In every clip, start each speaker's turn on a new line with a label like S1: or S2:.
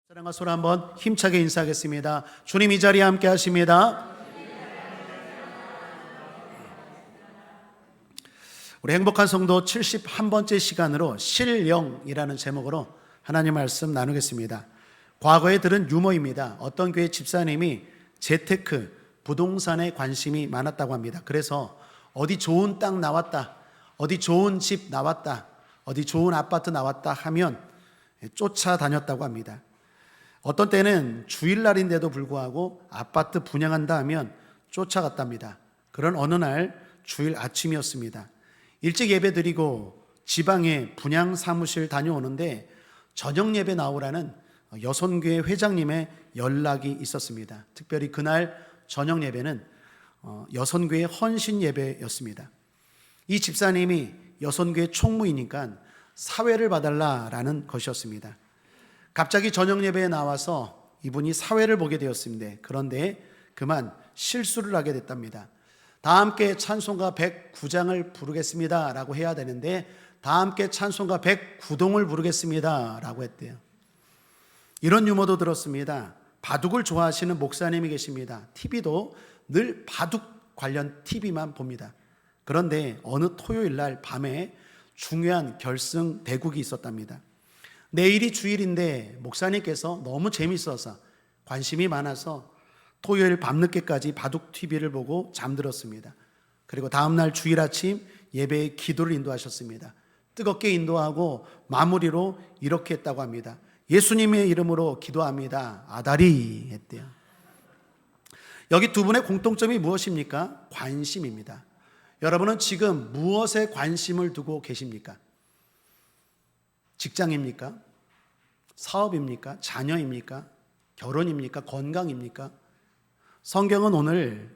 S1: 사랑과 소리 한번 힘차게 인사하겠습니다. 주님 이 자리에 함께 하십니다. 우리 행복한 성도 71번째 시간으로 신령이라는 제목으로 하나님 말씀 나누겠습니다. 과거에 들은 유머입니다. 어떤 교회 집사님이 재테크, 부동산에 관심이 많았다고 합니다. 그래서 어디 좋은 땅 나왔다, 어디 좋은 집 나왔다, 어디 좋은 아파트 나왔다 하면 쫓아다녔다고 합니다. 어떤 때는 주일날인데도 불구하고 아파트 분양한다 하면 쫓아갔답니다. 그런 어느 날 주일 아침이었습니다. 일찍 예배 드리고 지방에 분양 사무실 다녀오는데 저녁 예배 나오라는 여선교회 회장님의 연락이 있었습니다. 특별히 그날 저녁 예배는 여선교회 헌신 예배였습니다. 이 집사님이 여선교회 총무이니까 사회를 봐달라라는 것이었습니다. 갑자기 저녁 예배에 나와서 이분이 사회를 보게 되었습니다. 그런데 그만 실수를 하게 됐답니다. 다 함께 찬송가 109장을 부르겠습니다 라고 해야 되는데 다 함께 찬송가 109동을 부르겠습니다 라고 했대요. 이런 유머도 들었습니다. 바둑을 좋아하시는 목사님이 계십니다. TV도 늘 바둑 관련 TV만 봅니다. 그런데 어느 토요일 날 밤에 중요한 결승 대국이 있었답니다. 내일이 주일인데 목사님께서 너무 재밌어서 관심이 많아서 토요일 밤늦게까지 바둑 TV를 보고 잠들었습니다. 그리고 다음날 주일 아침 예배에 기도를 인도하셨습니다. 뜨겁게 인도하고 마무리로 이렇게 했다고 합니다. 예수님의 이름으로 기도합니다. 아다리 했대요. 여기 두 분의 공통점이 무엇입니까? 관심입니다. 여러분은 지금 무엇에 관심을 두고 계십니까? 직장입니까? 사업입니까? 자녀입니까? 결혼입니까? 건강입니까? 성경은 오늘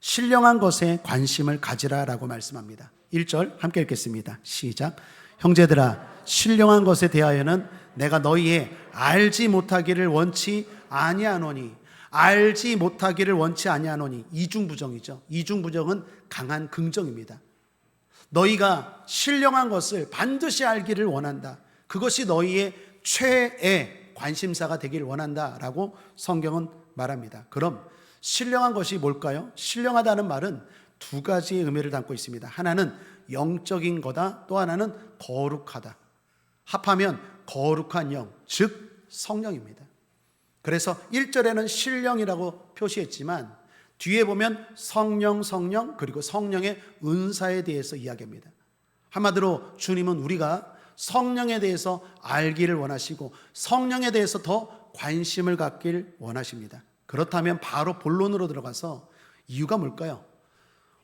S1: 신령한 것에 관심을 가지라라고 말씀합니다. 1절 함께 읽겠습니다. 시작. 형제들아, 신령한 것에 대하여는 내가 너희의 알지 못하기를 원치 아니하노니. 알지 못하기를 원치 아니하노니. 이중부정이죠. 이중부정은 강한 긍정입니다. 너희가 신령한 것을 반드시 알기를 원한다. 그것이 너희의 최애 관심사가 되기를 원한다라고 성경은 말합니다. 그럼 신령한 것이 뭘까요? 신령하다는 말은 두 가지의 의미를 담고 있습니다. 하나는 영적인 거다, 또 하나는 거룩하다. 합하면 거룩한 영, 즉 성령입니다. 그래서 1절에는 신령이라고 표시했지만 뒤에 보면 성령 그리고 성령의 은사에 대해서 이야기합니다. 한마디로 주님은 우리가 성령에 대해서 알기를 원하시고 성령에 대해서 더 관심을 갖길 원하십니다. 그렇다면 바로 본론으로 들어가서 이유가 뭘까요?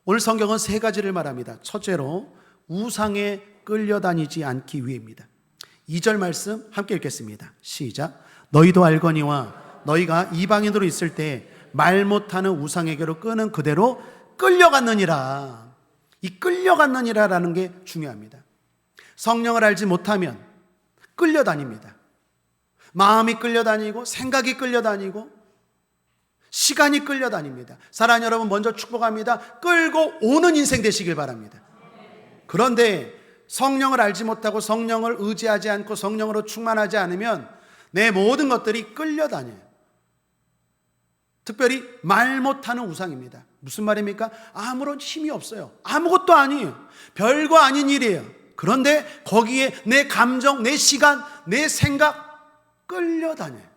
S1: 오늘 성경은 세 가지를 말합니다. 첫째로 우상에 끌려다니지 않기 위해입니다. 2절 말씀 함께 읽겠습니다. 시작. 너희도 알거니와 너희가 이방인으로 있을 때 말 못하는 우상에게로 끄는 그대로 끌려갔느니라. 이 끌려갔느니라라는 게 중요합니다. 성령을 알지 못하면 끌려다닙니다. 마음이 끌려다니고 생각이 끌려다니고 시간이 끌려다닙니다. 사랑하는 여러분, 먼저 축복합니다. 끌고 오는 인생 되시길 바랍니다. 그런데 성령을 알지 못하고 성령을 의지하지 않고 성령으로 충만하지 않으면 내 모든 것들이 끌려다녀요. 특별히 말 못하는 우상입니다. 무슨 말입니까? 아무런 힘이 없어요. 아무것도 아니에요. 별거 아닌 일이에요. 그런데 거기에 내 감정, 내 시간, 내 생각 끌려다녀요.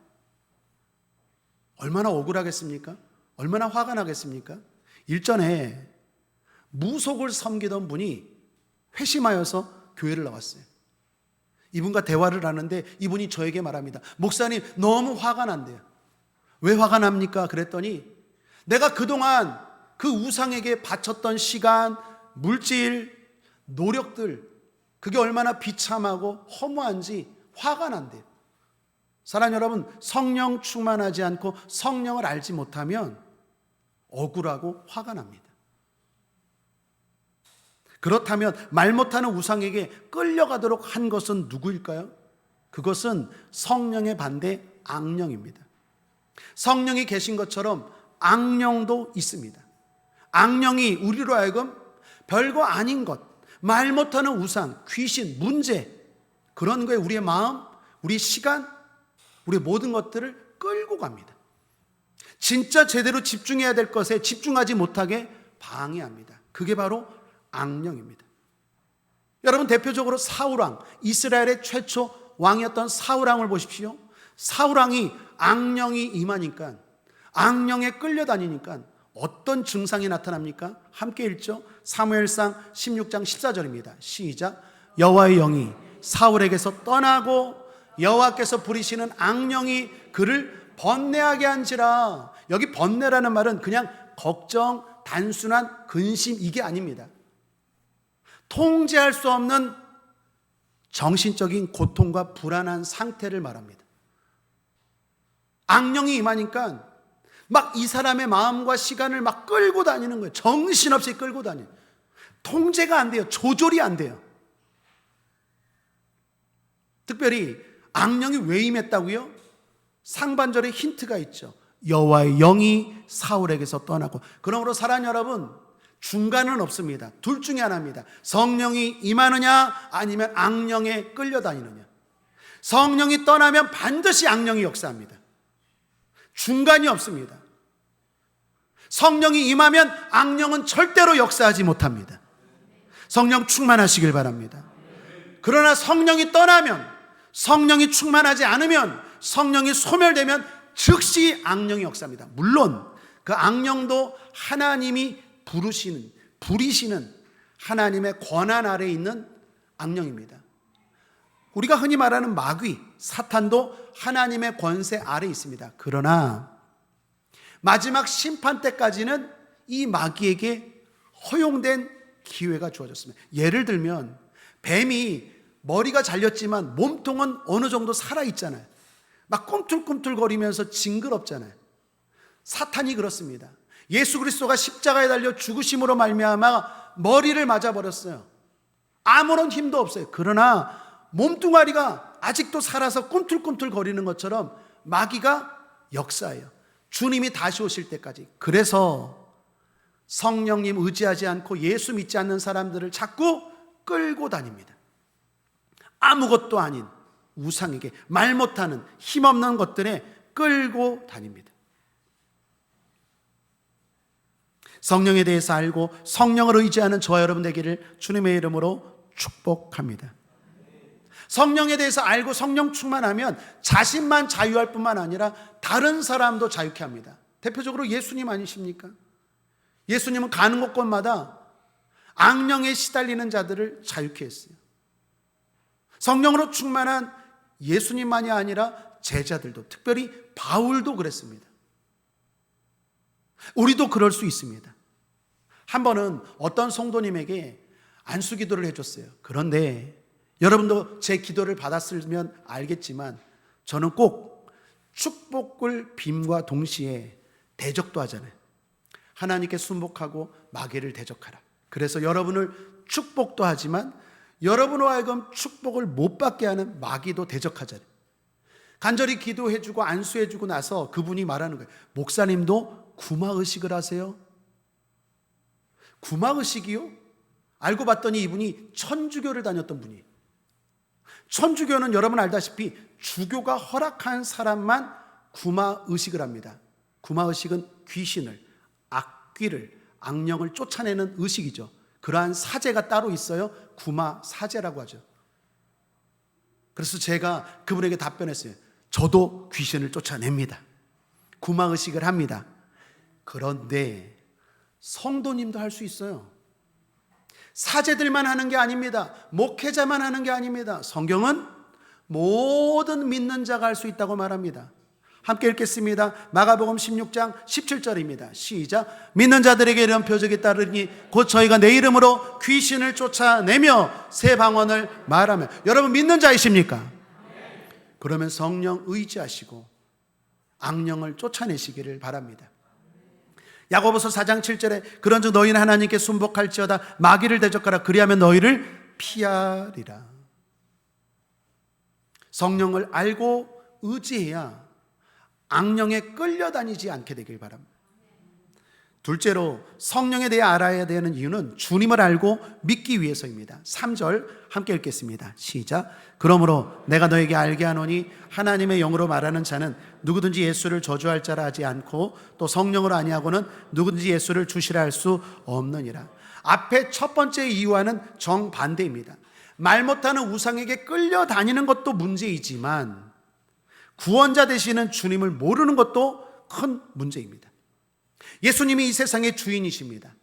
S1: 얼마나 억울하겠습니까? 얼마나 화가 나겠습니까? 일전에 무속을 섬기던 분이 회심하여서 교회를 나왔어요. 이분과 대화를 하는데 이분이 저에게 말합니다. 목사님, 너무 화가 난대요. 왜 화가 납니까? 그랬더니 내가 그동안 그 우상에게 바쳤던 시간, 물질, 노력들, 그게 얼마나 비참하고 허무한지 화가 난대요. 사랑하는 여러분, 성령 충만하지 않고 성령을 알지 못하면 억울하고 화가 납니다. 그렇다면 말 못하는 우상에게 끌려가도록 한 것은 누구일까요? 그것은 성령의 반대 악령입니다. 성령이 계신 것처럼 악령도 있습니다. 악령이 우리로 하여금 별거 아닌 것, 말 못하는 우상, 귀신, 문제, 그런 거에 우리의 마음, 우리 시간, 우리 모든 것들을 끌고 갑니다. 진짜 제대로 집중해야 될 것에 집중하지 못하게 방해합니다. 그게 바로 악령입니다. 여러분, 대표적으로 사울왕, 이스라엘의 최초 왕이었던 사울왕을 보십시오. 사울왕이 악령이 임하니까, 악령에 끌려다니니까 어떤 증상이 나타납니까? 함께 읽죠. 사무엘상 16장 14절입니다. 시작. 여호와의 영이 사울에게서 떠나고 여호와께서 부리시는 악령이 그를 번뇌하게 한지라. 여기 번뇌라는 말은 그냥 걱정, 단순한 근심, 이게 아닙니다. 통제할 수 없는 정신적인 고통과 불안한 상태를 말합니다. 악령이 임하니까 막 이 사람의 마음과 시간을 막 끌고 다니는 거예요. 정신없이 끌고 다녀요. 통제가 안 돼요. 조절이 안 돼요. 특별히 악령이 왜 임했다고요? 상반절에 힌트가 있죠. 여호와의 영이 사울에게서 떠나고. 그러므로 사랑하는 여러분, 중간은 없습니다. 둘 중에 하나입니다. 성령이 임하느냐 아니면 악령에 끌려다니느냐. 성령이 떠나면 반드시 악령이 역사합니다. 중간이 없습니다. 성령이 임하면 악령은 절대로 역사하지 못합니다. 성령 충만하시길 바랍니다. 그러나 성령이 떠나면, 성령이 충만하지 않으면, 성령이 소멸되면 즉시 악령이 역사합니다. 물론 그 악령도 하나님이 부리시는 하나님의 권한 아래에 있는 악령입니다. 우리가 흔히 말하는 마귀, 사탄도 하나님의 권세 아래에 있습니다. 그러나 마지막 심판 때까지는 이 마귀에게 허용된 기회가 주어졌습니다. 예를 들면 뱀이 머리가 잘렸지만 몸통은 어느 정도 살아있잖아요. 막 꿈틀꿈틀거리면서 징그럽잖아요. 사탄이 그렇습니다. 예수 그리스도가 십자가에 달려 죽으심으로 말미암아 머리를 맞아버렸어요. 아무런 힘도 없어요. 그러나 몸뚱아리가 아직도 살아서 꿈틀꿈틀거리는 것처럼 마귀가 역사해요. 주님이 다시 오실 때까지. 그래서 성령님 의지하지 않고 예수 믿지 않는 사람들을 자꾸 끌고 다닙니다. 아무것도 아닌 우상에게, 말 못하는 힘없는 것들에 끌고 다닙니다. 성령에 대해서 알고 성령을 의지하는 저와 여러분 되기를 주님의 이름으로 축복합니다. 성령에 대해서 알고 성령 충만하면 자신만 자유할 뿐만 아니라 다른 사람도 자유케 합니다. 대표적으로 예수님 아니십니까? 예수님은 가는 곳곳마다 악령에 시달리는 자들을 자유케 했어요. 성령으로 충만한 예수님만이 아니라 제자들도, 특별히 바울도 그랬습니다. 우리도 그럴 수 있습니다. 한 번은 어떤 성도님에게 안수기도를 해줬어요. 그런데 여러분도 제 기도를 받았으면 알겠지만 저는 꼭 축복을 빔과 동시에 대적도 하잖아요. 하나님께 순복하고 마귀를 대적하라. 그래서 여러분을 축복도 하지만 여러분으로 하여금 축복을 못 받게 하는 마귀도 대적하잖아요. 간절히 기도해주고 안수해주고 나서 그분이 말하는 거예요. 목사님도 구마의식을 하세요? 구마의식이요? 알고 봤더니 이분이 천주교를 다녔던 분이에요. 천주교는 여러분 알다시피 주교가 허락한 사람만 구마의식을 합니다. 구마의식은 귀신을, 악귀를, 악령을 쫓아내는 의식이죠. 그러한 사제가 따로 있어요. 구마사제라고 하죠. 그래서 제가 그분에게 답변했어요. 저도 귀신을 쫓아냅니다. 구마의식을 합니다. 그런데 성도님도 할 수 있어요. 사제들만 하는 게 아닙니다. 목회자만 하는 게 아닙니다. 성경은 모든 믿는 자가 할 수 있다고 말합니다. 함께 읽겠습니다. 마가복음 16장 17절입니다. 시작. 믿는 자들에게 이런 표적이 따르니 곧 저희가 내 이름으로 귀신을 쫓아내며 새 방언을 말하며. 여러분 믿는 자이십니까? 그러면 성령 의지하시고 악령을 쫓아내시기를 바랍니다. 야고보서 4장 7절에 그런즉 너희는 하나님께 순복할지어다 마귀를 대적하라 그리하면 너희를 피하리라. 성령을 알고 의지해야 악령에 끌려다니지 않게 되길 바랍니다. 둘째로 성령에 대해 알아야 되는 이유는 주님을 알고 믿기 위해서입니다. 3절 함께 읽겠습니다. 시작. 그러므로 내가 너에게 알게 하노니 하나님의 영으로 말하는 자는 누구든지 예수를 저주할 자라 하지 않고 또 성령으로 아니하고는 누구든지 예수를 주시라 할 수 없느니라. 앞에 첫 번째 이유와는 정반대입니다. 말 못하는 우상에게 끌려다니는 것도 문제이지만 구원자 되시는 주님을 모르는 것도 큰 문제입니다. 예수님이 이 세상의 주인이십니다.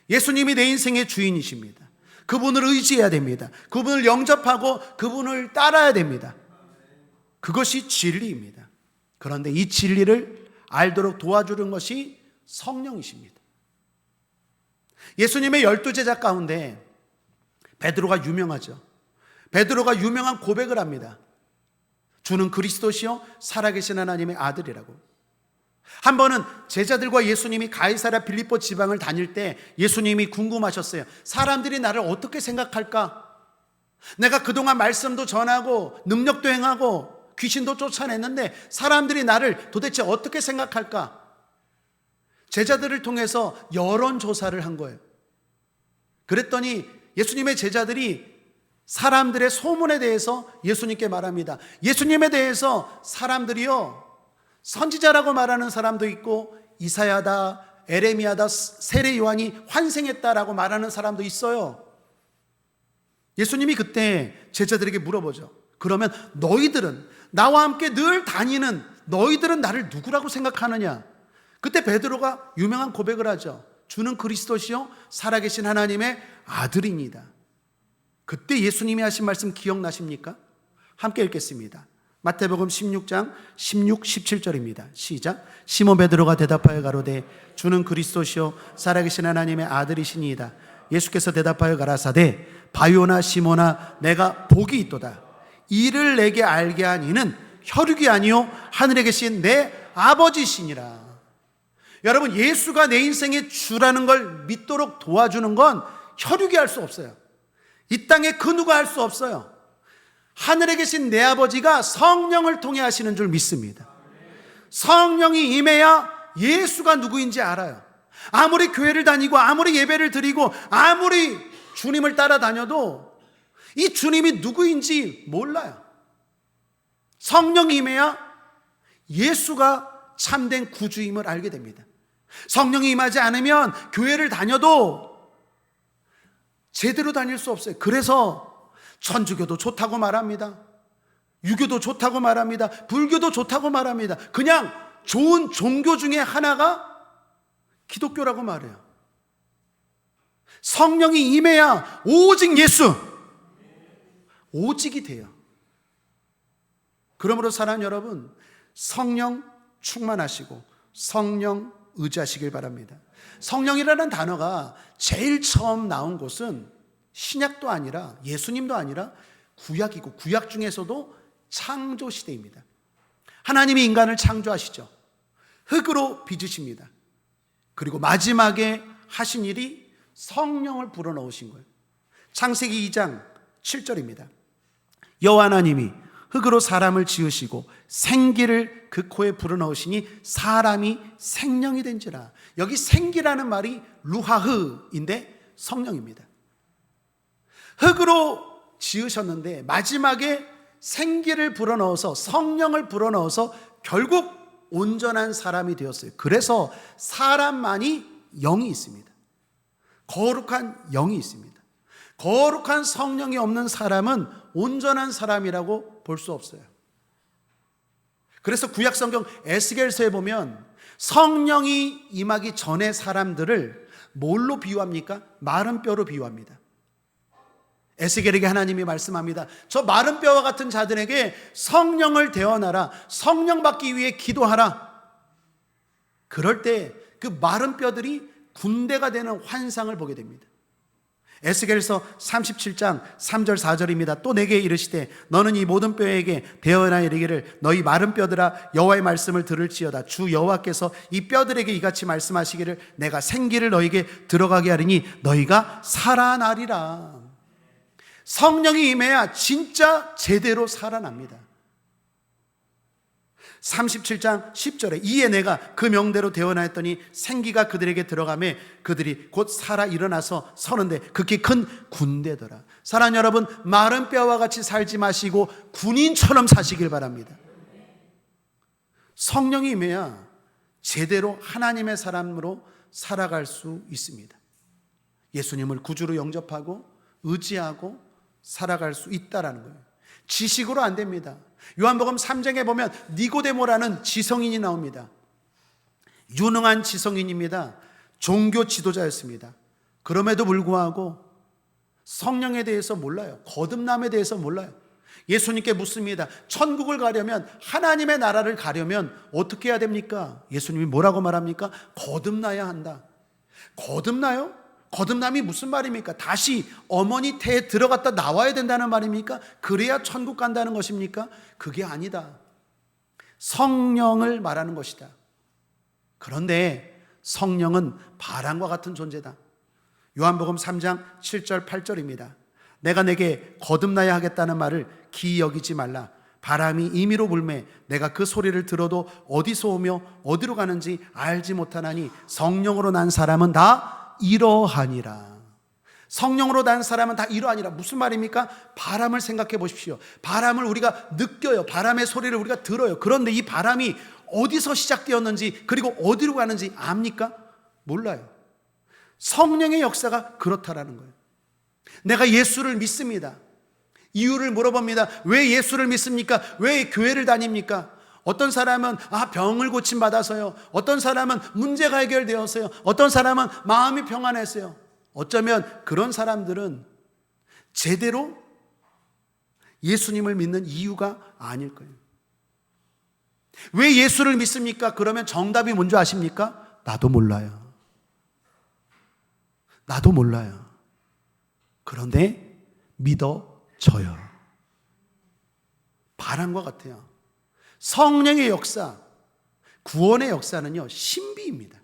S1: 예수님이 내 인생의 주인이십니다. 그분을 의지해야 됩니다. 그분을 영접하고 그분을 따라야 됩니다. 그것이 진리입니다. 그런데 이 진리를 알도록 도와주는 것이 성령이십니다. 예수님의 12제자 가운데 베드로가 유명하죠. 베드로가 유명한 고백을 합니다. 주는 그리스도시요 살아계신 하나님의 아들이라고. 한 번은 제자들과 예수님이 가이사랴 빌립보 지방을 다닐 때 예수님이 궁금하셨어요. 사람들이 나를 어떻게 생각할까? 내가 그동안 말씀도 전하고 능력도 행하고 귀신도 쫓아냈는데 사람들이 나를 도대체 어떻게 생각할까? 제자들을 통해서 여론조사를 한 거예요. 그랬더니 예수님의 제자들이 사람들의 소문에 대해서 예수님께 말합니다. 예수님에 대해서 사람들이요, 선지자라고 말하는 사람도 있고 이사야다, 에레미야다, 세례 요한이 환생했다라고 말하는 사람도 있어요. 예수님이 그때 제자들에게 물어보죠. 그러면 너희들은, 나와 함께 늘 다니는 너희들은 나를 누구라고 생각하느냐? 그때 베드로가 유명한 고백을 하죠. 주는 그리스도시요 살아계신 하나님의 아들입니다. 그때 예수님이 하신 말씀 기억나십니까? 함께 읽겠습니다. 마태복음 16장 16, 17절입니다. 시작. 시몬 베드로가 대답하여 가로되 주는 그리스도시요 살아계신 하나님의 아들이시니이다. 예수께서 대답하여 가라사대 바요나 시몬아 내가 복이 있도다. 이를 내게 알게 한 이는 혈육이 아니요 하늘에 계신 내 아버지시니라. 여러분, 예수가 내 인생의 주라는 걸 믿도록 도와주는 건 혈육이 할 수 없어요. 이 땅에 그 누가 할 수 없어요. 하늘에 계신 내 아버지가 성령을 통해 하시는 줄 믿습니다. 성령이 임해야 예수가 누구인지 알아요. 아무리 교회를 다니고 아무리 예배를 드리고 아무리 주님을 따라다녀도 이 주님이 누구인지 몰라요. 성령이 임해야 예수가 참된 구주임을 알게 됩니다. 성령이 임하지 않으면 교회를 다녀도 제대로 다닐 수 없어요. 그래서 천주교도 좋다고 말합니다. 유교도 좋다고 말합니다. 불교도 좋다고 말합니다. 그냥 좋은 종교 중에 하나가 기독교라고 말해요. 성령이 임해야 오직 예수, 오직이 돼요. 그러므로 사랑하는 여러분, 성령 충만하시고 성령 의지하시길 바랍니다. 성령이라는 단어가 제일 처음 나온 곳은 신약도 아니라 예수님도 아니라 구약이고 구약 중에서도 창조 시대입니다. 하나님이 인간을 창조하시죠. 흙으로 빚으십니다. 그리고 마지막에 하신 일이 성령을 불어넣으신 거예요. 창세기 2장 7절입니다. 여호와 하나님이 흙으로 사람을 지으시고 생기를 그 코에 불어넣으시니 사람이 생명이 된지라. 여기 생기라는 말이 루하흐인데 성령입니다. 흙으로 지으셨는데 마지막에 생기를 불어넣어서 성령을 불어넣어서 결국 온전한 사람이 되었어요. 그래서 사람만이 영이 있습니다. 거룩한 영이 있습니다. 거룩한 성령이 없는 사람은 온전한 사람이라고 볼 수 없어요. 그래서 구약 성경 에스겔서에 보면 성령이 임하기 전의 사람들을 뭘로 비유합니까? 마른 뼈로 비유합니다. 에스겔에게 하나님이 말씀합니다. 저 마른 뼈와 같은 자들에게 성령을 대언하라. 성령 받기 위해 기도하라. 그럴 때 그 마른 뼈들이 군대가 되는 환상을 보게 됩니다. 에스겔서 37장 3절 4절입니다. 또 내게 이르시되 너는 이 모든 뼈에게 대언하여 이르기를 너희 마른 뼈들아 여호와의 말씀을 들을지어다. 주 여호와께서 이 뼈들에게 이같이 말씀하시기를 내가 생기를 너희에게 들어가게 하리니 너희가 살아나리라. 성령이 임해야 진짜 제대로 살아납니다. 37장 10절에 이에 내가 그 명대로 대언하였더니 생기가 그들에게 들어가매 그들이 곧 살아 일어나서 서는데 극히 큰 군대더라. 사랑하는 여러분, 마른 뼈와 같이 살지 마시고 군인처럼 사시길 바랍니다. 성령이 임해야 제대로 하나님의 사람으로 살아갈 수 있습니다. 예수님을 구주로 영접하고 의지하고 살아갈 수 있다라는 거예요. 지식으로 안 됩니다. 요한복음 3장에 보면 니고데모라는 지성인이 나옵니다. 유능한 지성인입니다. 종교 지도자였습니다. 그럼에도 불구하고 성령에 대해서 몰라요. 거듭남에 대해서 몰라요. 예수님께 묻습니다. 천국을 가려면, 하나님의 나라를 가려면 어떻게 해야 됩니까? 예수님이 뭐라고 말합니까? 거듭나야 한다. 거듭나요? 거듭남이 무슨 말입니까? 다시 어머니 태에 들어갔다 나와야 된다는 말입니까? 그래야 천국 간다는 것입니까? 그게 아니다. 성령을 말하는 것이다. 그런데 성령은 바람과 같은 존재다. 요한복음 3장 7절 8절입니다. 내가 내게 거듭나야 하겠다는 말을 기이 여기지 말라. 바람이 임의로 불매 내가 그 소리를 들어도 어디서 오며 어디로 가는지 알지 못하나니 성령으로 난 사람은 다 이러하니라. 성령으로 난 사람은 다 이러하니라. 무슨 말입니까? 바람을 생각해 보십시오. 바람을 우리가 느껴요. 바람의 소리를 우리가 들어요. 그런데 이 바람이 어디서 시작되었는지 그리고 어디로 가는지 압니까? 몰라요. 성령의 역사가 그렇다라는 거예요. 내가 예수를 믿습니다. 이유를 물어봅니다. 왜 예수를 믿습니까? 왜 교회를 다닙니까? 어떤 사람은 병을 고침받아서요. 어떤 사람은 문제가 해결되었어요. 어떤 사람은 마음이 평안했어요. 어쩌면 그런 사람들은 제대로 예수님을 믿는 이유가 아닐 거예요. 왜 예수를 믿습니까? 그러면 정답이 뭔지 아십니까? 나도 몰라요. 나도 몰라요. 그런데 믿어져요. 바람과 같아요. 성령의 역사, 구원의 역사는요, 신비입니다.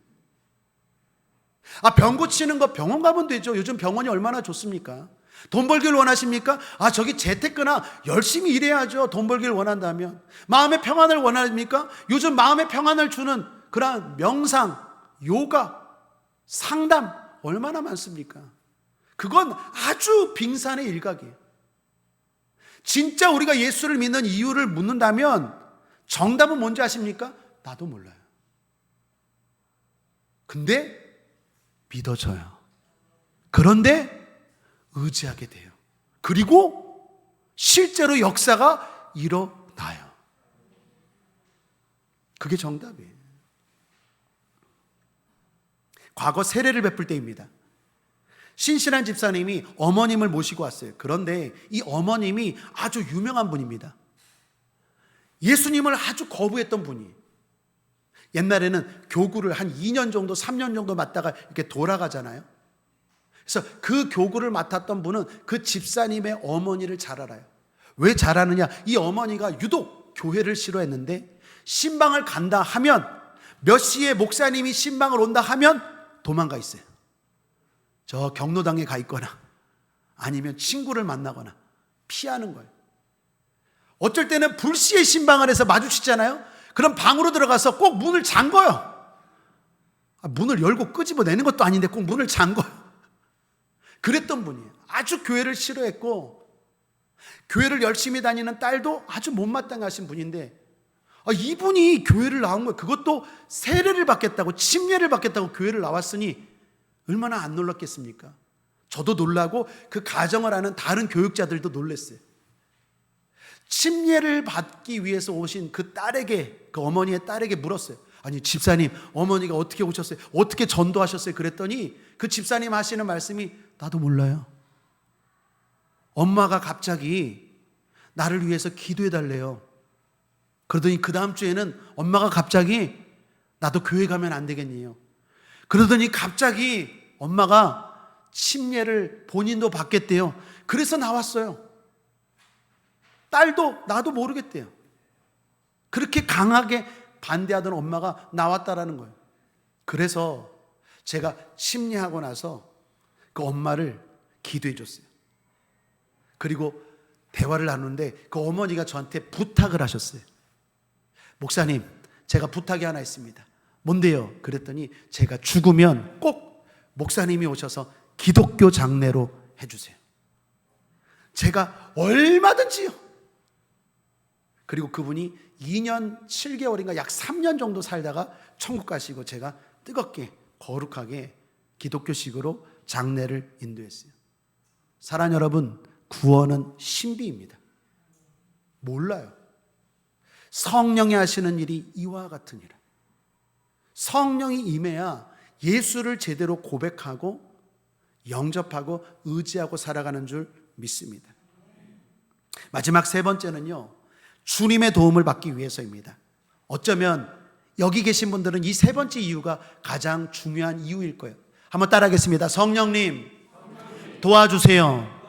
S1: 병 고치는 거 병원 가면 되죠. 요즘 병원이 얼마나 좋습니까? 돈 벌기를 원하십니까? 저기 재테크나 열심히 일해야죠. 돈 벌기를 원한다면. 마음의 평안을 원합니까? 요즘 마음의 평안을 주는 그런 명상, 요가, 상담 얼마나 많습니까? 그건 아주 빙산의 일각이에요. 진짜 우리가 예수를 믿는 이유를 묻는다면 정답은 뭔지 아십니까? 나도 몰라요. 근데 믿어져요. 그런데 의지하게 돼요. 그리고 실제로 역사가 일어나요. 그게 정답이에요. 과거 세례를 베풀 때입니다. 신실한 집사님이 어머님을 모시고 왔어요. 그런데 이 어머님이 아주 유명한 분입니다. 예수님을 아주 거부했던 분이에요. 옛날에는 교구를 한 2년 정도 3년 정도 맡다가 이렇게 돌아가잖아요. 그래서 그 교구를 맡았던 분은 그 집사님의 어머니를 잘 알아요. 왜 잘 아느냐? 이 어머니가 유독 교회를 싫어했는데 신방을 간다 하면, 몇 시에 목사님이 신방을 온다 하면 도망가 있어요. 저 경로당에 가 있거나 아니면 친구를 만나거나 피하는 거예요. 어쩔 때는 불시에 신방을 해서 마주치잖아요. 그럼 방으로 들어가서 꼭 문을 잠궈요. 문을 열고 끄집어내는 것도 아닌데 꼭 문을 잠궈요. 그랬던 분이에요. 아주 교회를 싫어했고 교회를 열심히 다니는 딸도 아주 못마땅하신 분인데 이분이 교회를 나온 거예요. 그것도 세례를 받겠다고, 침례를 받겠다고 교회를 나왔으니 얼마나 안 놀랐겠습니까? 저도 놀라고 그 가정을 아는 다른 교육자들도 놀랐어요. 침례를 받기 위해서 오신 그 딸에게, 그 어머니의 딸에게 물었어요. 아니 집사님, 어머니가 어떻게 오셨어요? 어떻게 전도하셨어요? 그랬더니 그 집사님 하시는 말씀이 나도 몰라요. 엄마가 갑자기 나를 위해서 기도해 달래요. 그러더니 그 다음 주에는 엄마가 갑자기 나도 교회 가면 안 되겠니요? 그러더니 갑자기 엄마가 침례를 본인도 받겠대요. 그래서 나왔어요. 딸도 나도 모르겠대요. 그렇게 강하게 반대하던 엄마가 나왔다라는 거예요. 그래서 제가 침례하고 나서 그 엄마를 기도해 줬어요. 그리고 대화를 나누는데 그 어머니가 저한테 부탁을 하셨어요. 목사님, 제가 부탁이 하나 있습니다. 뭔데요? 그랬더니 제가 죽으면 꼭 목사님이 오셔서 기독교 장례로 해주세요. 제가 얼마든지요. 그리고 그분이 2년 7개월인가 약 3년 정도 살다가 천국 가시고 제가 뜨겁게 거룩하게 기독교식으로 장례를 인도했어요. 사랑하는 여러분, 구원은 신비입니다. 몰라요. 성령이 하시는 일이 이와 같은 일. 성령이 임해야 예수를 제대로 고백하고 영접하고 의지하고 살아가는 줄 믿습니다. 마지막 세 번째는요, 주님의 도움을 받기 위해서입니다. 어쩌면 여기 계신 분들은 이 세 번째 이유가 가장 중요한 이유일 거예요. 한번 따라하겠습니다. 성령님, 도와주세요.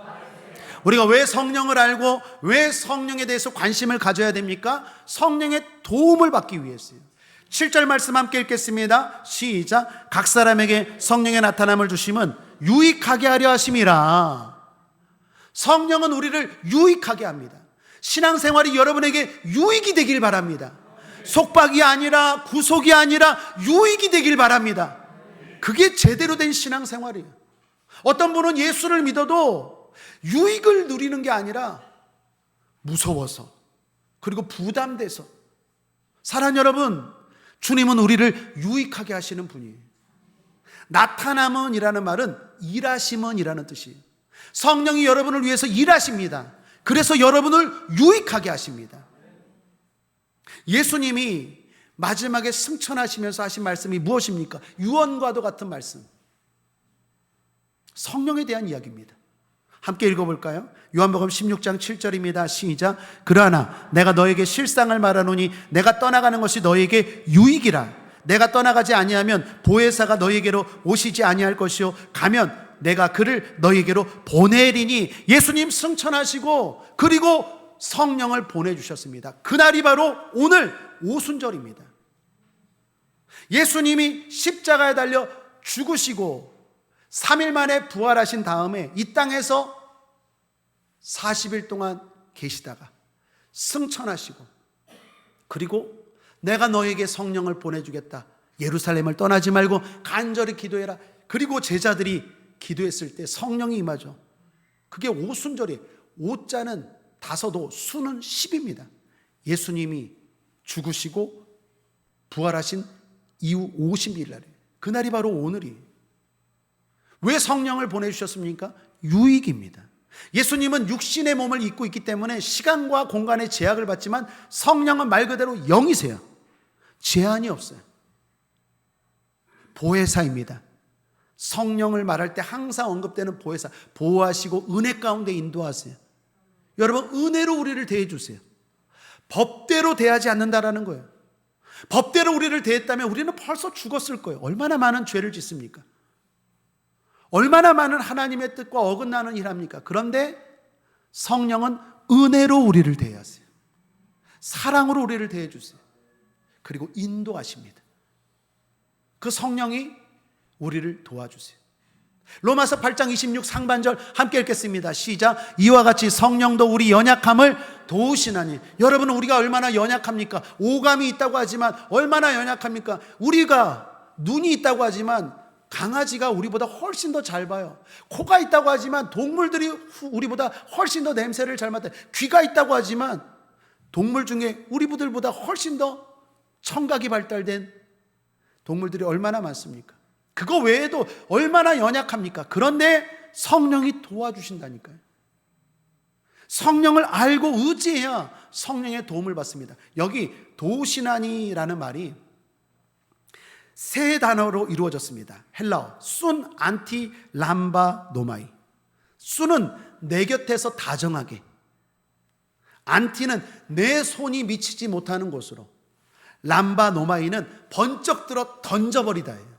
S1: 우리가 왜 성령을 알고 왜 성령에 대해서 관심을 가져야 됩니까? 성령의 도움을 받기 위해서요. 7절 말씀 함께 읽겠습니다. 시작. 각 사람에게 성령의 나타남을 주심은 유익하게 하려 하심이라. 성령은 우리를 유익하게 합니다. 신앙생활이 여러분에게 유익이 되길 바랍니다. 속박이 아니라 구속이 아니라 유익이 되길 바랍니다. 그게 제대로 된 신앙생활이에요. 어떤 분은 예수를 믿어도 유익을 누리는 게 아니라 무서워서 그리고 부담돼서. 사랑하는 여러분, 주님은 우리를 유익하게 하시는 분이에요. 나타남은 이라는 말은 일하심은 이라는 뜻이에요. 성령이 여러분을 위해서 일하십니다. 그래서 여러분을 유익하게 하십니다. 예수님이 마지막에 승천하시면서 하신 말씀이 무엇입니까? 유언과도 같은 말씀. 성령에 대한 이야기입니다. 함께 읽어볼까요? 요한복음 16장 7절입니다. 시작. 그러나 내가 너에게 실상을 말하노니 내가 떠나가는 것이 너에게 유익이라. 내가 떠나가지 아니하면 보혜사가 너에게로 오시지 아니할 것이요 가면 내가 그를 너에게로 보내리니. 예수님 승천하시고 그리고 성령을 보내주셨습니다. 그날이 바로 오늘 오순절입니다. 예수님이 십자가에 달려 죽으시고 3일 만에 부활하신 다음에 이 땅에서 40일 동안 계시다가 승천하시고 그리고 내가 너에게 성령을 보내주겠다. 예루살렘을 떠나지 말고 간절히 기도해라. 그리고 제자들이 기도했을 때 성령이 임하죠. 그게 오순절이에요. 오자는 5오, 수는 10입니다. 예수님이 죽으시고 부활하신 이후 50일 날이에요. 그날이 바로 오늘이에요. 왜 성령을 보내주셨습니까? 유익입니다. 예수님은 육신의 몸을 입고 있기 때문에 시간과 공간의 제약을 받지만 성령은 말 그대로 영이세요. 제한이 없어요. 보혜사입니다. 성령을 말할 때 항상 언급되는 보혜사, 보호하시고 은혜 가운데 인도하세요. 여러분, 은혜로 우리를 대해주세요. 법대로 대하지 않는다라는 거예요. 법대로 우리를 대했다면 우리는 벌써 죽었을 거예요. 얼마나 많은 죄를 짓습니까? 얼마나 많은 하나님의 뜻과 어긋나는 일 합니까? 그런데 성령은 은혜로 우리를 대하세요. 사랑으로 우리를 대해주세요. 그리고 인도하십니다. 그 성령이 우리를 도와주세요. 로마서 8장 26 상반절 함께 읽겠습니다. 시작. 이와 같이 성령도 우리 연약함을 도우시나니. 여러분은 우리가 얼마나 연약합니까? 오감이 있다고 하지만 얼마나 연약합니까? 우리가 눈이 있다고 하지만 강아지가 우리보다 훨씬 더 잘 봐요. 코가 있다고 하지만 동물들이 우리보다 훨씬 더 냄새를 잘 맡아요. 귀가 있다고 하지만 동물 중에 우리들보다 훨씬 더 청각이 발달된 동물들이 얼마나 많습니까? 그거 외에도 얼마나 연약합니까? 그런데 성령이 도와주신다니까요. 성령을 알고 의지해야 성령의 도움을 받습니다. 여기 도우시나니라는 말이 세 단어로 이루어졌습니다. 헬라어 순, 안티, 람바, 노마이. 순은 내 곁에서 다정하게, 안티는 내 손이 미치지 못하는 곳으로, 람바, 노마이는 번쩍 들어 던져버리다예요.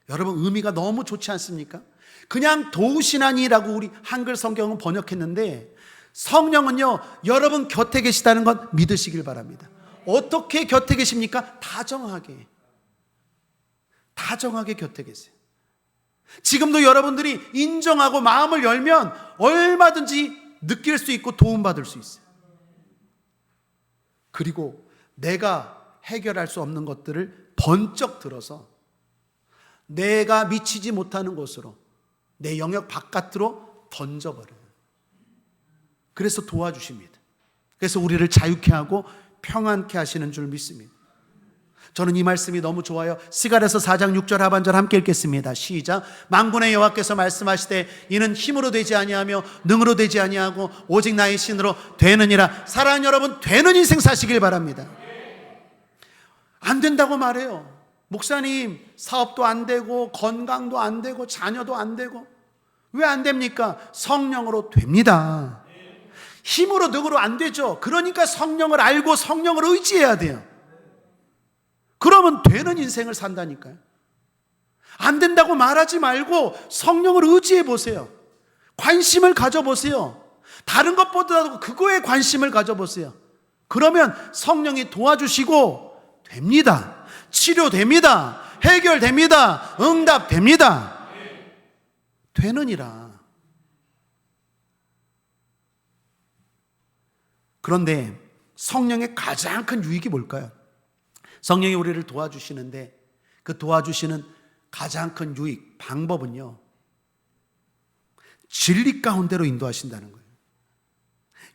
S1: 여러분, 의미가 너무 좋지 않습니까? 그냥 도우시나니라고 우리 한글 성경은 번역했는데 성령은요, 여러분 곁에 계시다는 건 믿으시길 바랍니다. 어떻게 곁에 계십니까? 다정하게 곁에 계세요. 지금도 여러분들이 인정하고 마음을 열면 얼마든지 느낄 수 있고 도움받을 수 있어요. 그리고 내가 해결할 수 없는 것들을 번쩍 들어서 내가 미치지 못하는 곳으로, 내 영역 바깥으로 던져버려요. 그래서 도와주십니다. 그래서 우리를 자유케 하고 평안케 하시는 줄 믿습니다. 저는 이 말씀이 너무 좋아요. 스가랴서 4장 6절 하반절 함께 읽겠습니다. 시작. 만군의 여호와께서 말씀하시되 이는 힘으로 되지 아니하며 능으로 되지 아니하고 오직 나의 신으로 되느니라. 사랑하는 여러분, 되는 인생 사시길 바랍니다. 안 된다고 말해요. 목사님, 사업도 안 되고 건강도 안 되고 자녀도 안 되고. 왜 안 됩니까? 성령으로 됩니다. 힘으로 능으로 안 되죠. 그러니까 성령을 알고 성령을 의지해야 돼요. 그러면 되는 인생을 산다니까요. 안 된다고 말하지 말고 성령을 의지해 보세요. 관심을 가져보세요. 다른 것보다도 그거에 관심을 가져보세요. 그러면 성령이 도와주시고 됩니다. 치료됩니다. 해결됩니다. 응답됩니다. 되느니라. 그런데 성령의 가장 큰 유익이 뭘까요? 성령이 우리를 도와주시는데 그 도와주시는 가장 큰 유익, 방법은요, 진리 가운데로 인도하신다는 거예요.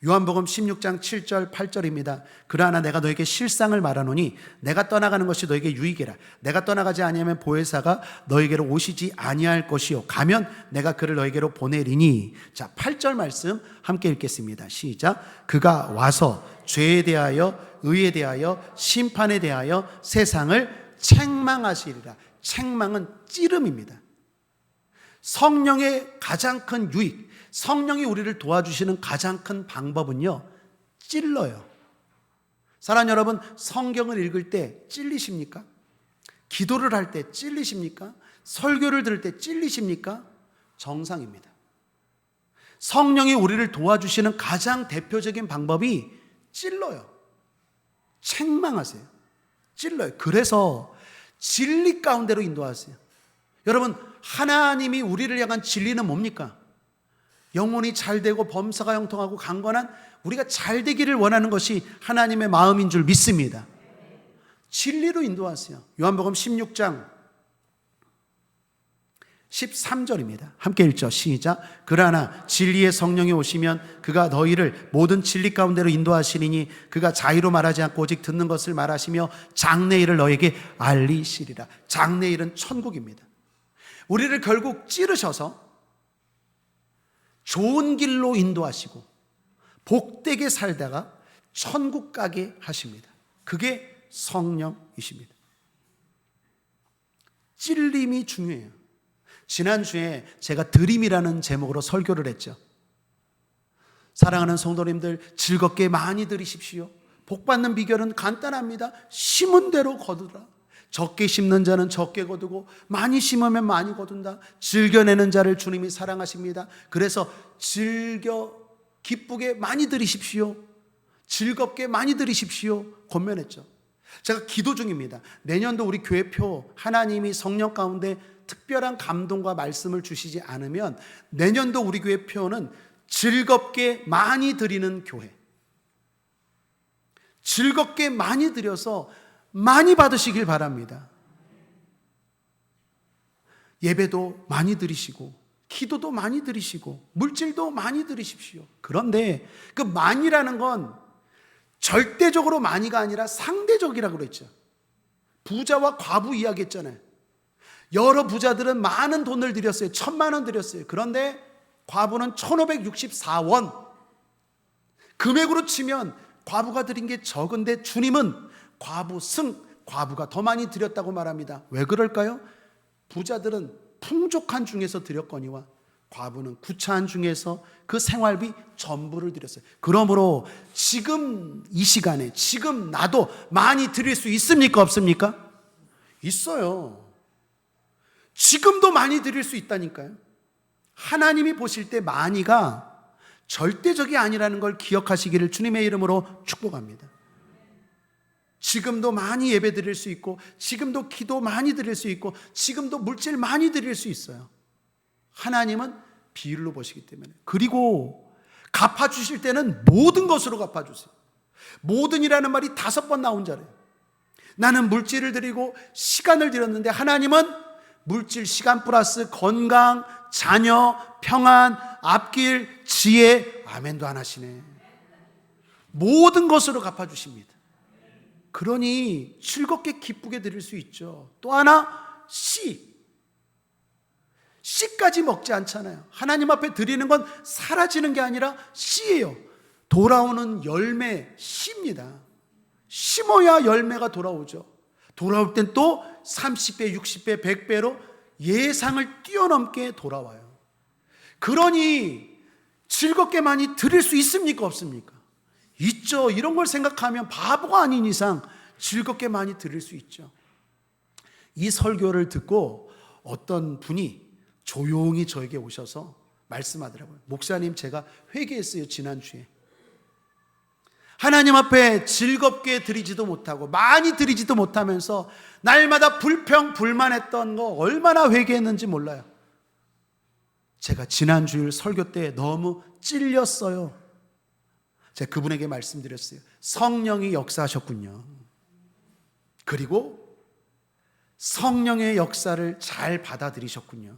S1: 요한복음 16장 7절 8절입니다. 그러나 내가 너에게 실상을 말하노니 내가 떠나가는 것이 너에게 유익이라. 내가 떠나가지 아니하면 보혜사가 너에게로 오시지 아니할 것이요 가면 내가 그를 너에게로 보내리니. 자, 8절 말씀 함께 읽겠습니다. 시작. 그가 와서 죄에 대하여 의에 대하여 심판에 대하여 세상을 책망하시리라. 책망은 찌름입니다. 성령의 가장 큰 유익, 성령이 우리를 도와주시는 가장 큰 방법은요, 찔러요. 사랑하는 여러분, 성경을 읽을 때 찔리십니까? 기도를 할 때 찔리십니까? 설교를 들을 때 찔리십니까? 정상입니다. 성령이 우리를 도와주시는 가장 대표적인 방법이 찔러요. 책망하세요. 찔러요. 그래서 진리 가운데로 인도하세요. 여러분, 하나님이 우리를 향한 진리는 뭡니까? 영혼이 잘되고 범사가 형통하고 강건한 우리가 잘되기를 원하는 것이 하나님의 마음인 줄 믿습니다. 진리로 인도하세요. 요한복음 16장 13절입니다. 함께 읽죠. 시작. 그러나 진리의 성령이 오시면 그가 너희를 모든 진리 가운데로 인도하시리니 그가 자의로 말하지 않고 오직 듣는 것을 말하시며 장래일을 너에게 알리시리라. 장래일은 천국입니다. 우리를 결국 찌르셔서 좋은 길로 인도하시고 복되게 살다가 천국 가게 하십니다. 그게 성령이십니다. 찔림이 중요해요. 지난주에 제가 드림이라는 제목으로 설교를 했죠. 사랑하는 성도님들, 즐겁게 많이 들으십시오. 복받는 비결은 간단합니다. 심은 대로 거두라. 적게 심는 자는 적게 거두고 많이 심으면 많이 거둔다. 즐겨내는 자를 주님이 사랑하십니다. 그래서 즐겨 기쁘게 많이 들으십시오. 즐겁게 많이 들으십시오. 권면했죠. 제가 기도 중입니다. 내년도 우리 교회표 하나님이 성령 가운데 특별한 감동과 말씀을 주시지 않으면 내년도 우리 교회 표는 즐겁게 많이 드리는 교회, 즐겁게 많이 드려서 많이 받으시길 바랍니다. 예배도 많이 드리시고 기도도 많이 드리시고 물질도 많이 드리십시오. 그런데 그 많이라는 건 절대적으로 많이가 아니라 상대적이라고 그랬죠. 부자와 과부 이야기했잖아요. 여러 부자들은 많은 돈을 드렸어요. 1,000만 원 드렸어요. 그런데 과부는 1,564원. 금액으로 치면 과부가 드린 게 적은데 주님은 과부가 더 많이 드렸다고 말합니다. 왜 그럴까요? 부자들은 풍족한 중에서 드렸거니와 과부는 구차한 중에서 그 생활비 전부를 드렸어요. 그러므로 지금 이 시간에 지금 나도 많이 드릴 수 있습니까? 없습니까? 있어요. 지금도 많이 드릴 수 있다니까요. 하나님이 보실 때 많이가 절대적이 아니라는 걸 기억하시기를 주님의 이름으로 축복합니다. 지금도 많이 예배 드릴 수 있고 지금도 기도 많이 드릴 수 있고 지금도 물질 많이 드릴 수 있어요. 하나님은 비율로 보시기 때문에. 그리고 갚아주실 때는 모든 것으로 갚아주세요. 모든이라는 말이 5번 나온 자래요. 나는 물질을 드리고 시간을 드렸는데 하나님은 물질, 시간 플러스 건강, 자녀, 평안, 앞길, 지혜, 아멘도 안 하시네. 모든 것으로 갚아주십니다. 그러니 즐겁게 기쁘게 드릴 수 있죠. 또 하나, 씨까지 먹지 않잖아요. 하나님 앞에 드리는 건 사라지는 게 아니라 씨예요. 돌아오는 열매, 씨입니다. 심어야 열매가 돌아오죠. 돌아올 땐 또 30배, 60배, 100배로 예상을 뛰어넘게 돌아와요. 그러니 즐겁게 많이 드릴 수 있습니까? 없습니까? 있죠. 이런 걸 생각하면 바보가 아닌 이상 즐겁게 많이 드릴 수 있죠. 이 설교를 듣고 어떤 분이 조용히 저에게 오셔서 말씀하더라고요. 목사님, 제가 회개했어요, 지난주에. 하나님 앞에 즐겁게 드리지도 못하고 많이 드리지도 못하면서 날마다 불평, 불만했던 거 얼마나 회개했는지 몰라요. 제가 지난주일 설교 때 너무 찔렸어요. 제가 그분에게 말씀드렸어요. 성령이 역사하셨군요. 그리고 성령의 역사를 잘 받아들이셨군요.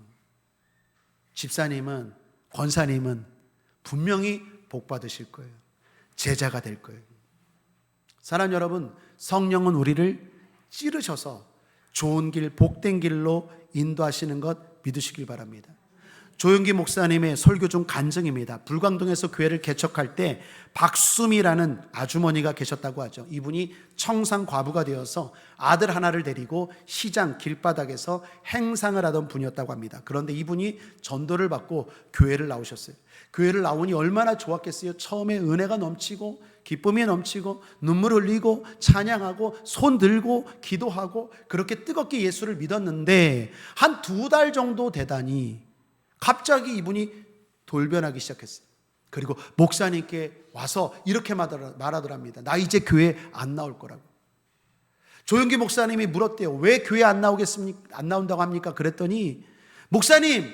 S1: 집사님은, 권사님은 분명히 복 받으실 거예요. 제자가 될 거예요. 사랑 여러분, 성령은 우리를 찌르셔서 좋은 길, 복된 길로 인도하시는 것 믿으시길 바랍니다. 조영기 목사님의 설교 중 간증입니다. 불광동에서 교회를 개척할 때 박수미라는 아주머니가 계셨다고 하죠. 이분이 청산 과부가 되어서 아들 하나를 데리고 시장 길바닥에서 행상을 하던 분이었다고 합니다. 그런데 이분이 전도를 받고 교회를 나오셨어요. 교회를 나오니 얼마나 좋았겠어요. 처음에 은혜가 넘치고 기쁨이 넘치고 눈물 흘리고 찬양하고 손 들고 기도하고 그렇게 뜨겁게 예수를 믿었는데 한 2달 정도 되다니 갑자기 이분이 돌변하기 시작했어요. 그리고 목사님께 와서 이렇게 말하더랍니다. 나 이제 교회 안 나올 거라고. 조영기 목사님이 물었대요. 왜 교회 안 나오겠습니까? 안 나온다고 합니까? 그랬더니 목사님,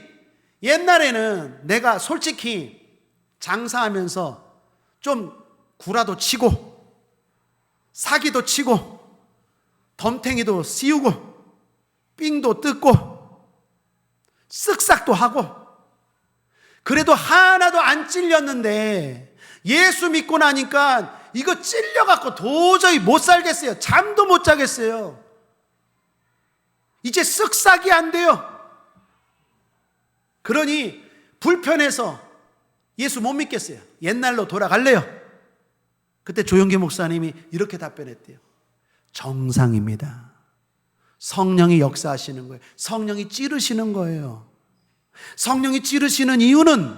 S1: 옛날에는 내가 솔직히 장사하면서 좀 구라도 치고 사기도 치고 덤탱이도 씌우고 삥도 뜯고 쓱싹도 하고 그래도 하나도 안 찔렸는데 예수 믿고 나니까 이거 찔려갖고 도저히 못 살겠어요. 잠도 못 자겠어요. 이제 쓱싹이 안 돼요. 그러니 불편해서 예수 못 믿겠어요. 옛날로 돌아갈래요. 그때 조영기 목사님이 이렇게 답변했대요. 정상입니다. 성령이 역사하시는 거예요. 성령이 찌르시는 거예요. 성령이 찌르시는 이유는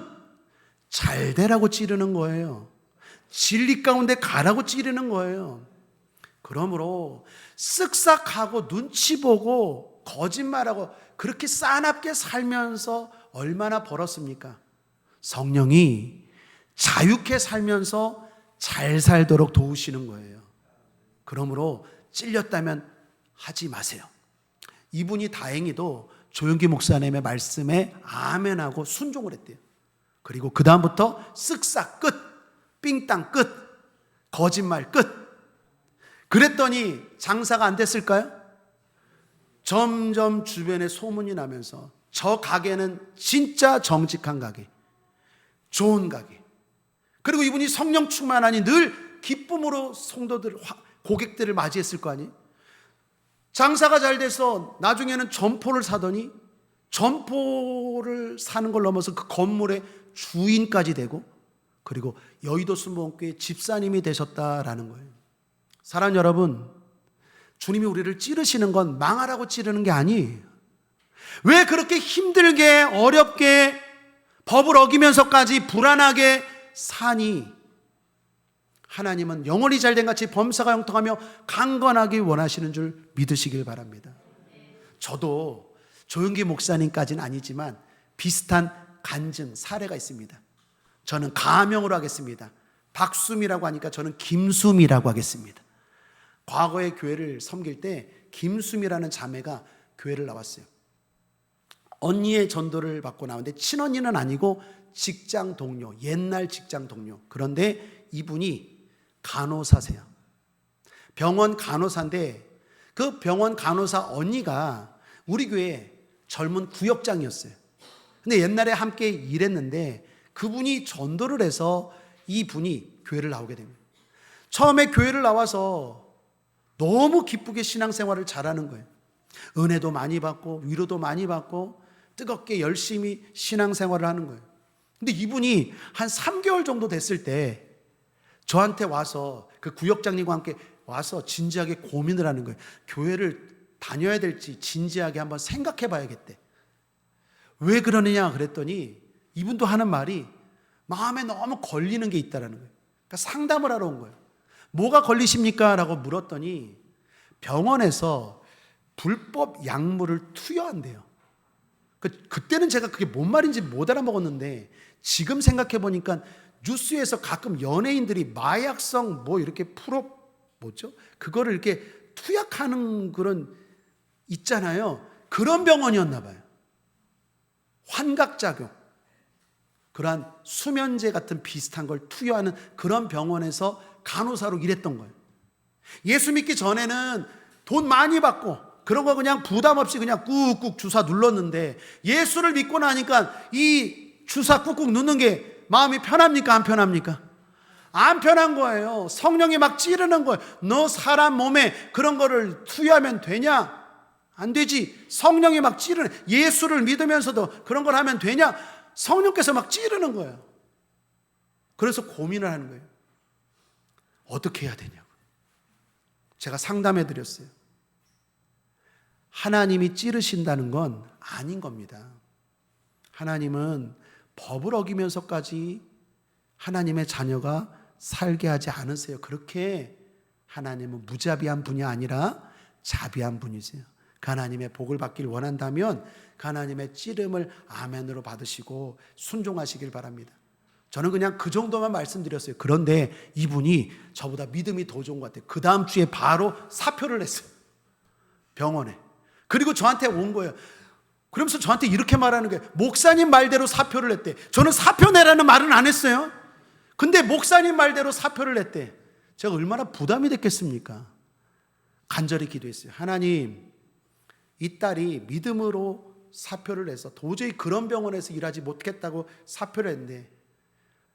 S1: 잘 되라고 찌르는 거예요. 진리 가운데 가라고 찌르는 거예요. 그러므로 쓱싹하고 눈치 보고 거짓말하고 그렇게 싸납게 살면서 얼마나 벌었습니까? 성령이 자유케 살면서 잘 살도록 도우시는 거예요. 그러므로 찔렸다면 하지 마세요. 이분이 다행히도 조영기 목사님의 말씀에 아멘하고 순종을 했대요. 그리고 그 다음부터 쓱싹 끝, 삥땅 끝, 거짓말 끝. 그랬더니 장사가 안 됐을까요? 점점 주변에 소문이 나면서 저 가게는 진짜 정직한 가게, 좋은 가게. 그리고 이분이 성령 충만하니 늘 기쁨으로 성도들, 고객들을 맞이했을 거 아니에요? 장사가 잘 돼서 나중에는 점포를 사더니 점포를 사는 걸 넘어서 그 건물의 주인까지 되고 그리고 여의도 순복음교회 집사님이 되셨다라는 거예요. 사랑하는 여러분, 주님이 우리를 찌르시는 건 망하라고 찌르는 게 아니에요. 왜 그렇게 힘들게 어렵게 법을 어기면서까지 불안하게 사니? 하나님은 영원히 잘된 같이 범사가 형통하며 강건하게 원하시는 줄 믿으시길 바랍니다. 저도 조영기 목사님까지는 아니지만 비슷한 간증 사례가 있습니다. 저는 가명으로 하겠습니다. 박수미라고 하니까 저는 김수미라고 하겠습니다. 과거에 교회를 섬길 때 김수미라는 자매가 교회를 나왔어요. 언니의 전도를 받고 나오는데 친언니는 아니고 직장 동료, 옛날 직장 동료. 그런데 이분이 간호사세요. 병원 간호사인데 그 병원 간호사 언니가 우리 교회 젊은 구역장이었어요. 근데 옛날에 함께 일했는데 그분이 전도를 해서 이분이 교회를 나오게 됩니다. 처음에 교회를 나와서 너무 기쁘게 신앙생활을 잘하는 거예요. 은혜도 많이 받고 위로도 많이 받고 뜨겁게 열심히 신앙생활을 하는 거예요. 근데 이분이 한 3개월 정도 됐을 때 저한테 와서 그 구역장님과 함께 와서 진지하게 고민을 하는 거예요. 교회를 다녀야 될지 진지하게 한번 생각해 봐야겠대. 왜 그러느냐 그랬더니 이분도 하는 말이 마음에 너무 걸리는 게 있다라는 거예요. 그러니까 상담을 하러 온 거예요. 뭐가 걸리십니까? 라고 물었더니 병원에서 불법 약물을 투여한대요. 그때는 제가 그게 뭔 말인지 못 알아먹었는데 지금 생각해 보니까 뉴스에서 가끔 연예인들이 마약성 뭐 이렇게 뭐죠? 그거를 이렇게 투약하는 그런 있잖아요. 그런 병원이었나 봐요. 환각작용, 그러한 수면제 같은 비슷한 걸 투여하는 그런 병원에서 간호사로 일했던 거예요. 예수 믿기 전에는 돈 많이 받고 그런 거 그냥 부담 없이 그냥 꾹꾹 주사 눌렀는데 예수를 믿고 나니까 이 주사 꾹꾹 누는 게 마음이 편합니까? 안 편합니까? 안 편한 거예요. 성령이 막 찌르는 거예요. 너 사람 몸에 그런 거를 투여하면 되냐? 안 되지. 성령이 막 찌르는, 예수를 믿으면서도 그런 걸 하면 되냐? 성령께서 막 찌르는 거예요. 그래서 고민을 하는 거예요. 어떻게 해야 되냐고. 제가 상담해 드렸어요. 하나님이 찌르신다는 건 아닌 겁니다. 하나님은 법을 어기면서까지 하나님의 자녀가 살게 하지 않으세요. 그렇게 하나님은 무자비한 분이 아니라 자비한 분이세요. 그 하나님의 복을 받길 원한다면 그 하나님의 찌름을 아멘으로 받으시고 순종하시길 바랍니다. 저는 그냥 그 정도만 말씀드렸어요. 그런데 이분이 저보다 믿음이 더 좋은 것 같아요. 그 다음 주에 바로 사표를 냈어요. 병원에. 그리고 저한테 온 거예요. 그러면서 저한테 이렇게 말하는 거예요. 목사님 말대로 사표를 냈대. 저는 사표 내라는 말은 안 했어요. 근데 목사님 말대로 사표를 냈대. 제가 얼마나 부담이 됐겠습니까? 간절히 기도했어요. 하나님, 이 딸이 믿음으로 사표를 내서 도저히 그런 병원에서 일하지 못했다고 사표를 했는데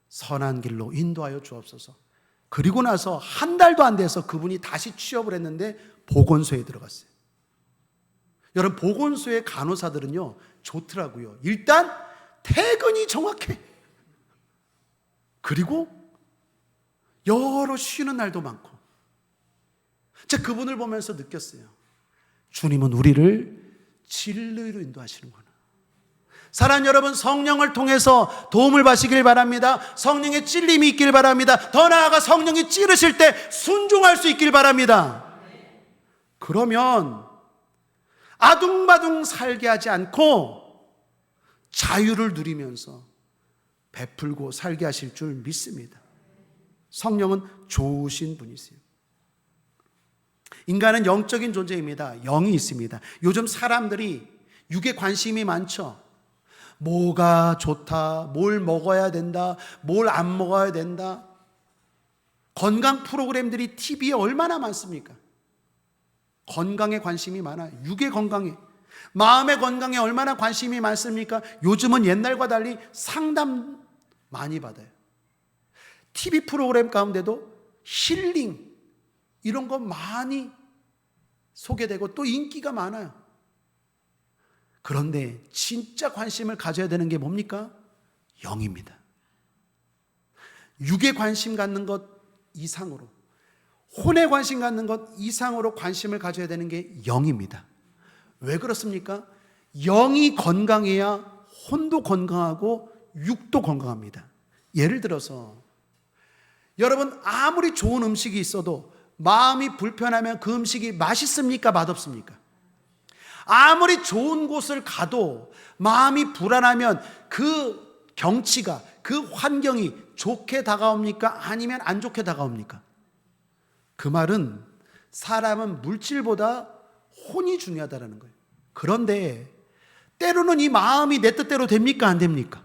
S1: 선한 길로 인도하여 주옵소서. 그리고 나서 한 달도 안 돼서 그분이 다시 취업을 했는데 보건소에 들어갔어요. 여러분, 보건소의 간호사들은요 좋더라고요. 일단 퇴근이 정확해. 그리고 여러 쉬는 날도 많고. 제가 그분을 보면서 느꼈어요. 주님은 우리를 진리로 인도하시는구나. 사랑하는 여러분, 성령을 통해서 도움을 받으시길 바랍니다. 성령의 찔림이 있길 바랍니다. 더 나아가 성령이 찌르실 때 순종할 수 있길 바랍니다. 그러면 아둥바둥 살게 하지 않고 자유를 누리면서 베풀고 살게 하실 줄 믿습니다. 성령은 좋으신 분이세요. 인간은 영적인 존재입니다. 영이 있습니다. 요즘 사람들이 육에 관심이 많죠. 뭐가 좋다, 뭘 먹어야 된다, 뭘 안 먹어야 된다. 건강 프로그램들이 TV에 얼마나 많습니까? 건강에 관심이 많아요. 육의 건강에, 마음의 건강에 얼마나 관심이 많습니까? 요즘은 옛날과 달리 상담 많이 받아요. TV 프로그램 가운데도 힐링 이런 거 많이 소개되고 또 인기가 많아요. 그런데 진짜 관심을 가져야 되는 게 뭡니까? 영입니다. 육에 관심 갖는 것 이상으로, 혼에 관심 갖는 것 이상으로 관심을 가져야 되는 게 영입니다. 왜 그렇습니까? 영이 건강해야 혼도 건강하고 육도 건강합니다. 예를 들어서 여러분, 아무리 좋은 음식이 있어도 마음이 불편하면 그 음식이 맛있습니까? 맛없습니까? 아무리 좋은 곳을 가도 마음이 불안하면 그 경치가, 그 환경이 좋게 다가옵니까? 아니면 안 좋게 다가옵니까? 그 말은 사람은 물질보다 혼이 중요하다는 거예요. 그런데 때로는 이 마음이 내 뜻대로 됩니까? 안 됩니까?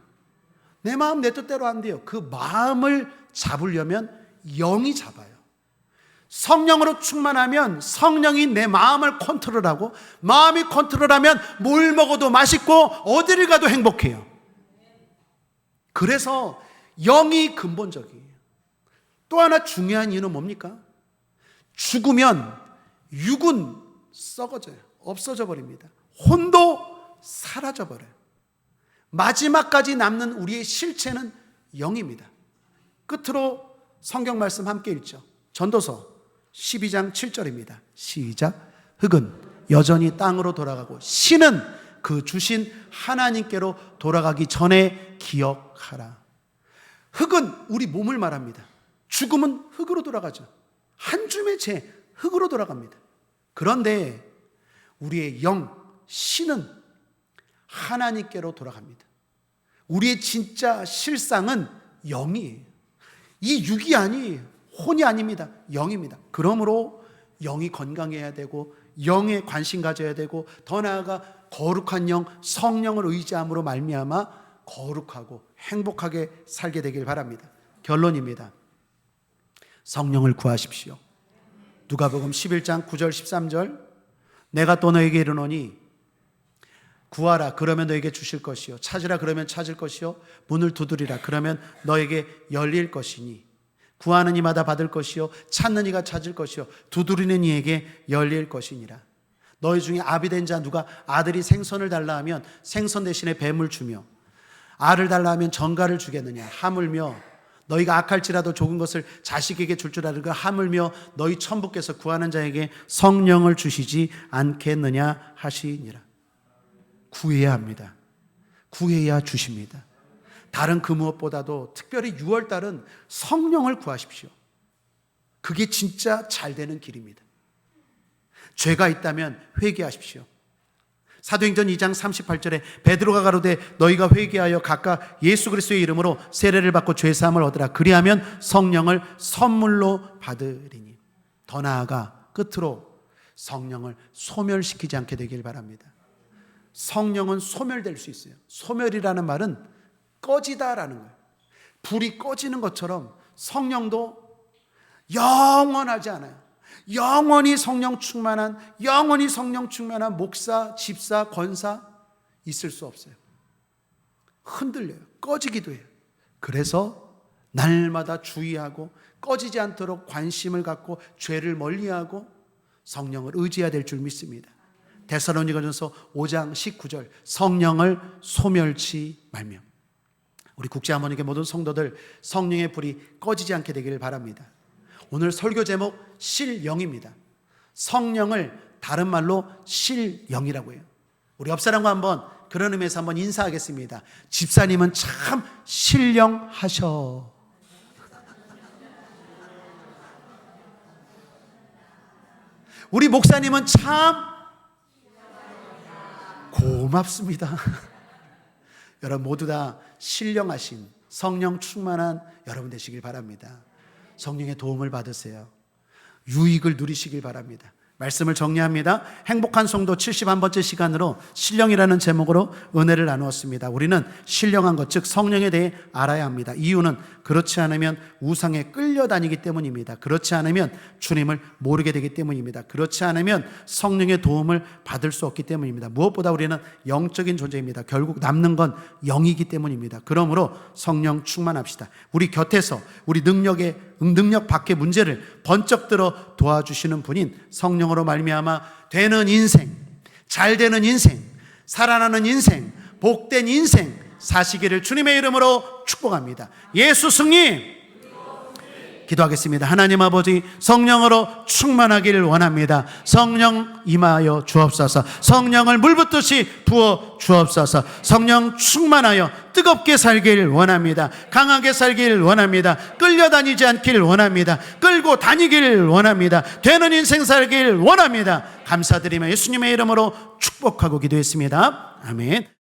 S1: 내 마음 내 뜻대로 안 돼요. 그 마음을 잡으려면 영이 잡아요. 성령으로 충만하면 성령이 내 마음을 컨트롤하고, 마음이 컨트롤하면 뭘 먹어도 맛있고 어디를 가도 행복해요. 그래서 영이 근본적이에요. 또 하나 중요한 이유는 뭡니까? 죽으면 육은 썩어져요. 없어져 버립니다. 혼도 사라져 버려요. 마지막까지 남는 우리의 실체는 영입니다. 끝으로 성경 말씀 함께 읽죠. 전도서 12장 7절입니다. 시작. 흙은 여전히 땅으로 돌아가고 신은 그 주신 하나님께로 돌아가기 전에 기억하라. 흙은 우리 몸을 말합니다. 죽음은 흙으로 돌아가죠. 한 줌의 재, 흙으로 돌아갑니다. 그런데 우리의 영, 신은 하나님께로 돌아갑니다. 우리의 진짜 실상은 영이에요. 이 육이 아니에요. 혼이 아닙니다. 영입니다. 그러므로 영이 건강해야 되고, 영에 관심 가져야 되고, 더 나아가 거룩한 영, 성령을 의지함으로 말미암아 거룩하고 행복하게 살게 되길 바랍니다. 결론입니다. 성령을 구하십시오. 누가복음 11장 9절 13절. 내가 또 너에게 이르노니 구하라 그러면 너에게 주실 것이요, 찾으라 그러면 찾을 것이요, 문을 두드리라 그러면 너에게 열릴 것이니, 구하는 이마다 받을 것이요, 찾는 이가 찾을 것이요, 두드리는 이에게 열릴 것이니라. 너희 중에 아비 된 자 누가 아들이 생선을 달라 하면 생선 대신에 뱀을 주며, 알을 달라 하면 전갈을 주겠느냐? 하물며 너희가 악할지라도 적은 것을 자식에게 줄 줄 알고, 하물며 너희 천부께서 구하는 자에게 성령을 주시지 않겠느냐 하시니라. 구해야 합니다. 구해야 주십니다. 다른 그 무엇보다도 특별히 6월달은 성령을 구하십시오. 그게 진짜 잘 되는 길입니다. 죄가 있다면 회개하십시오. 사도행전 2장 38절에 베드로가 가로되 너희가 회개하여 각각 예수 그리스도의 이름으로 세례를 받고 죄사함을 얻으라. 그리하면 성령을 선물로 받으리니. 더 나아가 끝으로 성령을 소멸시키지 않게 되길 바랍니다. 성령은 소멸될 수 있어요. 소멸이라는 말은 꺼지다라는 거예요. 불이 꺼지는 것처럼 성령도 영원하지 않아요. 영원히 성령 충만한 목사, 집사, 권사 있을 수 없어요. 흔들려요. 꺼지기도 해요. 그래서 날마다 주의하고 꺼지지 않도록 관심을 갖고 죄를 멀리하고 성령을 의지해야 될 줄 믿습니다. 데살로니가전서 5장 19절. 성령을 소멸치 말며. 우리 국제하모니께 모든 성도들 성령의 불이 꺼지지 않게 되기를 바랍니다. 오늘 설교 제목 실영입니다. 성령을 다른 말로 실영이라고 해요. 우리 옆 사람과 한번 그런 의미에서 한번 인사하겠습니다. 집사님은 참 실령하셔. 우리 목사님은 참 고맙습니다. 여러분 모두 다 신령하신 성령 충만한 여러분 되시길 바랍니다. 성령의 도움을 받으세요. 유익을 누리시길 바랍니다. 말씀을 정리합니다. 행복한 성도 71번째 시간으로 신령이라는 제목으로 은혜를 나누었습니다. 우리는 신령한 것, 즉 성령에 대해 알아야 합니다. 이유는 그렇지 않으면 우상에 끌려다니기 때문입니다. 그렇지 않으면 주님을 모르게 되기 때문입니다. 그렇지 않으면 성령의 도움을 받을 수 없기 때문입니다. 무엇보다 우리는 영적인 존재입니다. 결국 남는 건 영이기 때문입니다. 그러므로 성령 충만합시다. 우리 곁에서 우리 능력 밖의 문제를 번쩍 들어 도와주시는 분인 성령으로 말미암아 되는 인생, 잘 되는 인생, 살아나는 인생, 복된 인생 사시기를 주님의 이름으로 축복합니다. 예수 승리! 기도하겠습니다. 하나님 아버지, 성령으로 충만하기를 원합니다. 성령 임하여 주옵소서. 성령을 물붓듯이 부어 주옵소서. 성령 충만하여 뜨겁게 살기를 원합니다. 강하게 살기를 원합니다. 끌려다니지 않기를 원합니다. 끌고 다니기를 원합니다. 되는 인생 살기를 원합니다. 감사드리며 예수님의 이름으로 축복하고 기도했습니다. 아멘.